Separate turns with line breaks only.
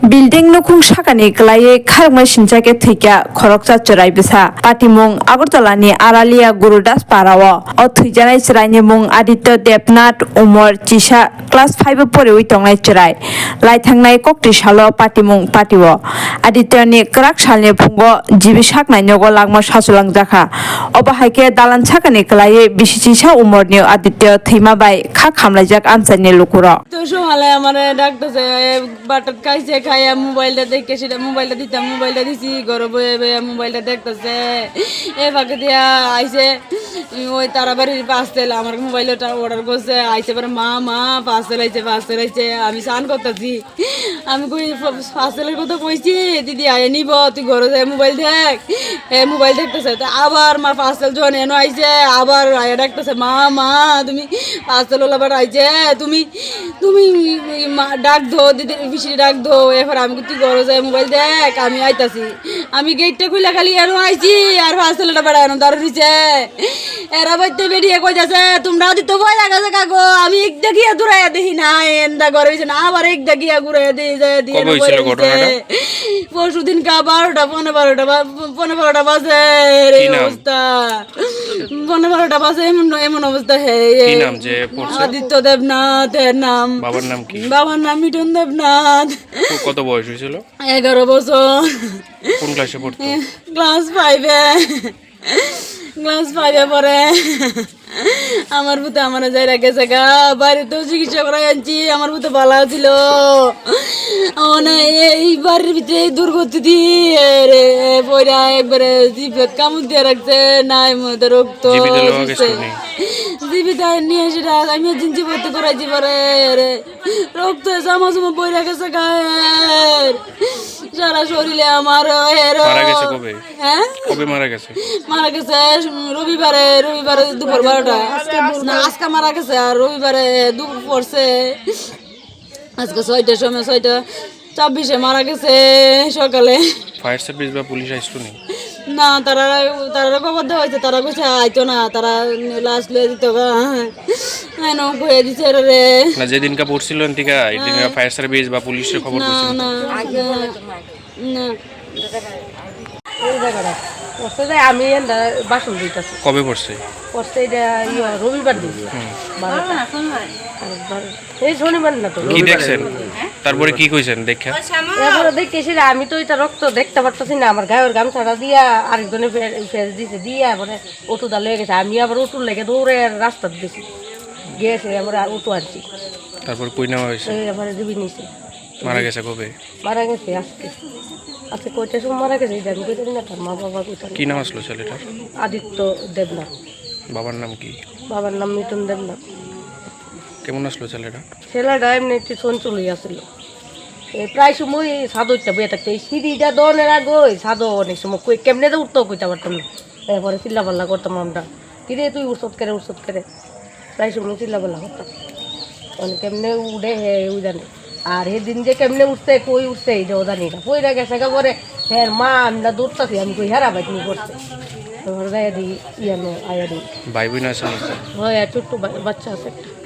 Building nukung sakani kelai kharma sinjake thika khoroksa chorai bisa patimung Agartalani Aralia Gurudas Parawa o thujanai chraini mung Aditya Devnath Umar Chisa class 5 pore uitongnai chrai lai thangnai kokti salo patimung patiwo Aditya ni krak salni phungo jibi saknai nogo langma sachulang jaka obahaike dalan sakani kelai bisi Chisa Umar ni Aditya thima bai kha khamlaijak amsani lukuro
তো সকালে আমার ডাকতেছে butter খাইছে খাইয়া মোবাইলটা দেখে সেটা মোবাইলটা দিতাম মোবাইলটা দিছি ঘরে বয়ে বয়ে মোবাইলটা দেখতেছে এ ফাঁকে দিয়া আইসে ওই তারাবাড়ির পার্সেল আমার মোবাইলটা অর্ডার করছে আইসে পরে মা মা পার্সেল আইছে আমি স্নান করতেছি আমি কই পার্সেলের কথা কইছি দিদি আয় নিব তুই ঘরে যাই মোবাইল দেখ মোবাইল দেখতেছে তো আবার আমার পার্সেল যখন এনো আইছে আবার আয়া ডাকতেছে মা মা তুমি পার্সেল ওলা বার আইছে তুমি তুমি ডাক দো দিদি পিসি ডাক দো এবার আমি তুই ঘরে যাই মোবাইল দেখ আমি আইতাছি আমি গেটটা খুলে খালি এনো আইছি আর পার্সেলটা বেড়া এনো দাঁড় দিছে এরা বাইতে বেরিয়ে কইতাছে তোমরা দিতে ভয় লাগাছে কাকো আমি এক দেখিয়া দূরাইয়া দেখি না এন্দা ঘরে হইছে না আবার এক দেখিয়া ঘুরাইয়া দিয়ে পরশুদিন কা 12টা 12টা বাজে এই অবস্থা 12টা বাজে এমন অবস্থা হে আদিত্য দেবনাথ এর নাম বাবার নাম মিঠুন দেবনাথ
কত বয়স হয়েছিল
11 বছর
কোন ক্লাসে পড়তো
ক্লাস 5 পরে আমার ভূতে আমার যাই রাখেছে গা বাড়িতেও চিকিৎসা করাই আনছি আমার ভূতে ভালো ছিল এই বাড়ির ভিতরে দুর্গতি দিয়ে রে পয়রা একবারে জিভে কামড় দিয়ে রাখছে নাই মধ্যে রক্ত জীবিত নিয়ে সেটা আমি জিঞ্জি ভর্তি করাইছি পরে রে রক্ত জামা জামা পয়রা গেছে গায়ের সারা শরীরে আমার মারা গেছে রবিবারে দুপুর 12টা আজকে মারা গেছে আর রবিবারে দুপুর পড়ছে আজকে 6টার সময় 6:26 মারা গেছে সকালে
ফায়ার সার্ভিস বা পুলিশ আসতো
না তারা খবর দেওয়া হয়েছে তারা কইছে আইতো না তারা লাশ লয়ে দিত কয়ে দিছে রে
না যেদিনকা পড়ছিল এদিকে ফায়ার সার্ভিস বা পুলিশের খবর কইছিল
না
আমি বাসন দিতেছি
কবে পড়ছে
এটা রবিবার দিন এই শনিবার না তো
কি দেখছেন তারপরে কি কইছেন দেখা
তারপরে দেখতেছি আমি তো এটা রক্ত দেখতে পারতেছি না আমার গায়ের গামছাটা দিয়া আরেকজনে ফেস দিছে দিয়া পরে অটোটা লয়ে গেছে আমি আবার অটোর লেগে দৌড়ে রাস্তা দিয়েছি গিয়েছে আমরা অটো আনছি
তারপর কই নেওয়া হয়েছে
এবারে দিবি নিছে
মারা গেছে কবে
মারা গেছে আজকে কয়টার সময় মারা গেছে এটা আমি কইতে না তার মা বাবা কইতে
কি নাম আসলো ছেলেটার
আদিত্য দেবনাথ
বাবার নাম কি
বাবার নাম মিঠুন দেবনাথ
কেমন আসলো ছেলেটা
এমনি একটু চঞ্চলই আসছিল প্রায় সময় সাদরটা বয়ে থাকতো এই সিঁড়িটা দনের আগে সাদো অনেক সময় কেমনে তো উঠতেও কইতে পারতাম না এরপরে চিল্লাপাল্লা করতাম আমরা কিরে তুই উৎসত করে প্রায় সময় চিল্লাপাল্লা করতাম অনেক কেমনে উঠে হে ওই জানে আর সেদিন যে কেমনে উঠছে কই উঠছে এই যে ও জানি না কই রেখে সেটা পরে হ্যাঁ মা আমরা দৌড়তাছি আমি কই হেরা বাইক নিয়ে করছে আয়া দিই আয়া দিই
ভাই বোন আছে
ছোট্ট বাচ্চা আছে একটা